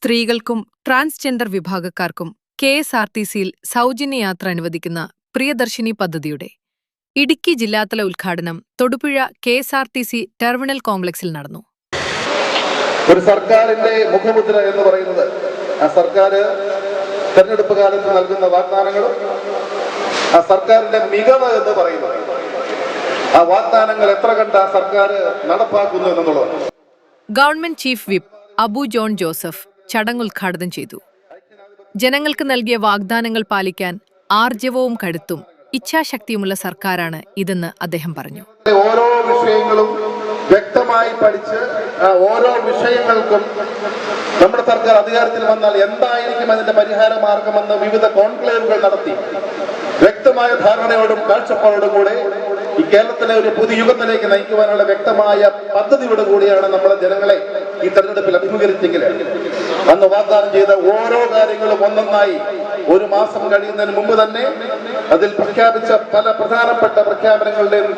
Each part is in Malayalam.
സ്ത്രീകൾക്കും ട്രാൻസ്ജെൻഡർ വിഭാഗക്കാർക്കും കെ.എസ്.ആർ.ടി.സിയിൽ സൗജന്യ യാത്ര അനുവദിക്കുന്ന പ്രിയദർശിനി പദ്ധതിയുടെ ഇടുക്കി ജില്ലാതല ഉദ്ഘാടനം തൊടുപുഴ കെ.എസ്.ആർ.ടി.സി ടെർമിനൽ കോംപ്ലക്സിൽ നടന്നു. ഒരു സർക്കാരിന്റെ മുഖമുദ്ര എന്ന് പറയുന്നത് ആ സർക്കാർ തെരഞ്ഞെടുപ്പ് കാലത്ത് നൽകുന്ന വാഗ്ദാനങ്ങളും ആ സർക്കാരിന്റെ മികവ് എന്ന് പറയുന്നത് ആ വാഗ്ദാനങ്ങൾ എത്ര കണ്ട് ആ സർക്കാർ നടപ്പാക്കുന്നു എന്നുള്ളതാണ്. Government chief whip Abu John Joseph ചടങ്ങ് ഉദ്ഘാടനം ചെയ്തു. ജനങ്ങൾക്ക് നൽകിയ വാഗ്ദാനങ്ങൾ പാലിക്കാൻ ആർജവവും കരുത്തും ഇച്ഛാശക്തിയുമുള്ള സർക്കാരാണ് ഇതെന്ന് അദ്ദേഹം പറഞ്ഞു. ഓരോ വിഷയങ്ങളും വ്യക്തമായി പഠിച്ച് ഓരോ വിഷയങ്ങൾക്കും നമ്മുടെ സർക്കാർ അധികാരത്തിൽ വന്നാൽ എന്തായിരിക്കും അതിന്റെ പരിഹാര മാർഗമെന്ന് വിവിധ കോൺക്ലേവുകൾ നടത്തി വ്യക്തമായ ധാരണയോടും കാഴ്ചപ്പാടോടും കൂടെ ഈ കേരളത്തിലെ ഒരു പുതിയ യുഗത്തിലേക്ക് നയിക്കുവാനുള്ള വ്യക്തമായ പദ്ധതിയോട് കൂടിയാണ് നമ്മുടെ ജനങ്ങളെ ഈ തെരഞ്ഞെടുപ്പിൽ അഭിമുഖീകരിച്ചെങ്കിൽ അന്ന് വാഗ്ദാനം ചെയ്ത ഓരോ കാര്യങ്ങളും ഒന്നൊന്നായി ഒരു മാസം കഴിയുന്നതിന് മുമ്പ് തന്നെ അതിൽ പ്രഖ്യാപിച്ച പല പ്രധാനപ്പെട്ട പ്രഖ്യാപനങ്ങളുടെയും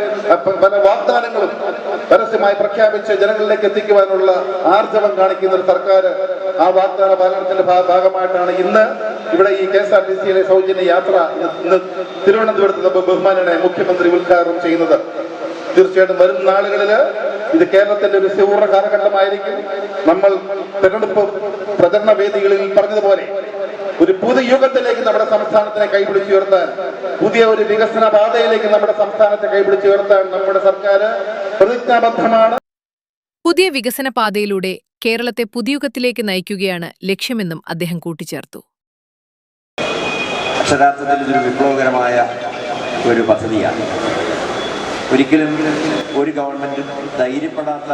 പല വാഗ്ദാനങ്ങളും പരസ്യമായി പ്രഖ്യാപിച്ച് ജനങ്ങളിലേക്ക് എത്തിക്കുവാനുള്ള ആർജവം കാണിക്കുന്ന ഒരു സർക്കാർ ആ വാഗ്ദാന പാലനത്തിന്റെ ഭാഗമായിട്ടാണ് ഇന്ന് ഇവിടെ ഈ കെ.എസ്.ആർ.ടി.സിയിലെ സൗജന്യ യാത്ര ഇന്ന് തിരുവനന്തപുരത്ത് ബഹുമാനനെ മുഖ്യമന്ത്രി ഉദ്ഘാടനം ചെയ്യുന്നത്. തീർച്ചയായിട്ടും വരും നാളുകളിൽ ഇത് കേരളത്തിന്റെ ഒരു സുവർണ്ണ കാലഘട്ടമായിരിക്കും. നമ്മൾ തെരഞ്ഞെടുപ്പ് പ്രചരണ വേദികളിൽ പറഞ്ഞതുപോലെ ഒരു പുതിയ യുഗത്തിലേക്ക് നമ്മുടെ സംസ്ഥാനത്തിനെ കൈപിടിച്ചുയർത്താൻ, പുതിയ ഒരു വികസന പാതയിലേക്ക് നമ്മുടെ സംസ്ഥാനത്തെ കൈപിടിച്ചുയർത്താൻ നമ്മുടെ സർക്കാർ പ്രതിജ്ഞാബദ്ധമാണ്. പുതിയ വികസന പാതയിലൂടെ കേരളത്തെ പുതുയുഗത്തിലേക്ക് നയിക്കുകയാണ് ലക്ഷ്യമെന്നും അദ്ദേഹം കൂട്ടിച്ചേർത്തു. അക്ഷരാർത്ഥത്തിൽ ഇതൊരു വിപ്ലവകരമായ ഒരു പദ്ധതിയാണ്. ഒരിക്കലും ഒരു ഗവൺമെന്റും ധൈര്യപ്പെടാത്ത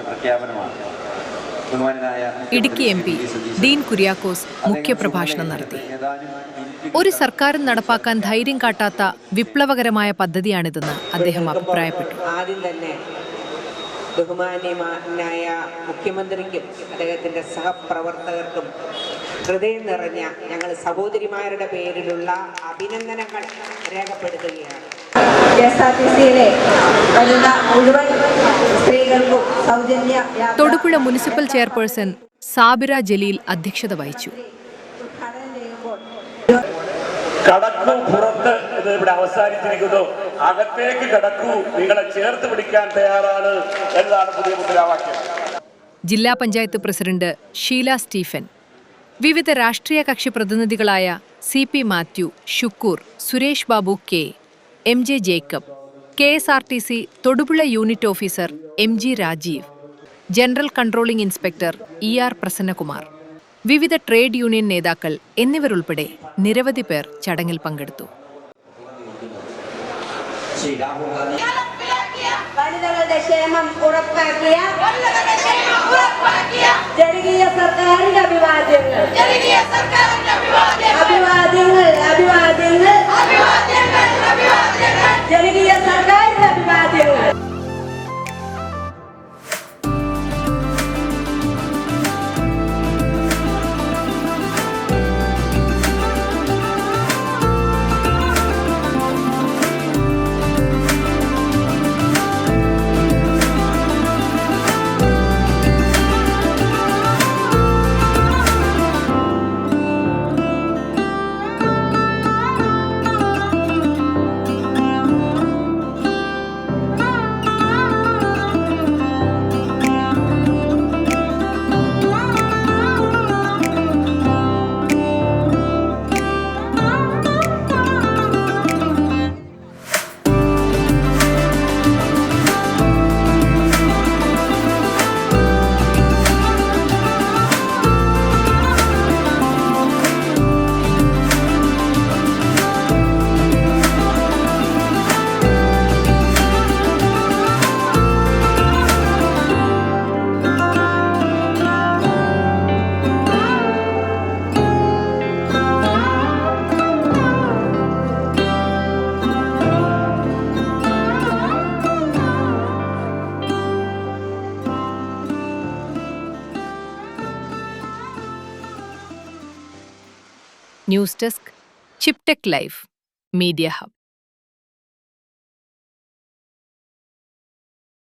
പ്രഖ്യാപനമാണ്. ഇടുക്കി എം.പി. ഡീൻ കുര്യാക്കോസ് മുഖ്യപ്രഭാഷണം നടത്തി. ഒരു സർക്കാരും നടപ്പാക്കാൻ ധൈര്യം കാട്ടാത്ത വിപ്ലവകരമായ പദ്ധതിയാണിതെന്ന് അദ്ദേഹം അഭിപ്രായപ്പെട്ടു. ആദ്യം തന്നെ ബഹുമാന്യനായ മുഖ്യമന്ത്രിക്കും അദ്ദേഹത്തിന്റെ സഹപ്രവർത്തകർക്കും ഹൃദയം നിറഞ്ഞ ഞങ്ങൾ സഹോദരിമാരുടെ പേരിലുള്ള അഭിനന്ദനങ്ങൾ രേഖപ്പെടുത്തുകയാണ്. കെ.എസ്.ആർ.ടി.സിയിലെ വരുന്ന മുഴുവൻ സ്ത്രീകൾക്കും സൗജന്യ തൊടുപുഴ മുനിസിപ്പൽ ചെയർപേഴ്സൺ സാബിറ ജലീൽ അധ്യക്ഷത വഹിച്ചു. കടക്കൂ പുറത്ത് ഇത് ഇവിടെ അവസാനിച്ചിരിക്കുന്നു, അകത്തേക്ക് കടക്കൂ, നിങ്ങളെ ചേർത്ത് പിടിക്കാൻ തയ്യാറാണ് എന്നതാണ് പുതിയ മുദ്രാവാക്യം. ജില്ലാ പഞ്ചായത്ത് പ്രസിഡന്റ് ഷീല സ്റ്റീഫൻ, വിവിധ രാഷ്ട്രീയ കക്ഷി പ്രതിനിധികളായ C P. Mathew, Shukkoor, Suresh Babu K, M J. Jacob, KSRTC Thodupuzha unit officer M G. Rajeev, general controlling inspector E R. Prasannakumar, വിവിധ ട്രേഡ് യൂണിയൻ നേതാക്കൾ എന്നിവരുൾപ്പെടെ നിരവധി പേർ ചടങ്ങിൽ പങ്കെടുത്തു. വനിതകളുടെ ക്ഷേമം ഉറപ്പാക്കിയ ജനകീയ സർക്കാരിന്റെ അഭിവാദ്യങ്ങൾ, അഭിവാദ്യങ്ങൾ, അഭിവാദ്യങ്ങൾ, ജനകീയ സർക്കാരിന്റെ അഭിവാദ്യങ്ങൾ. News desk, Chiptech live, media hub.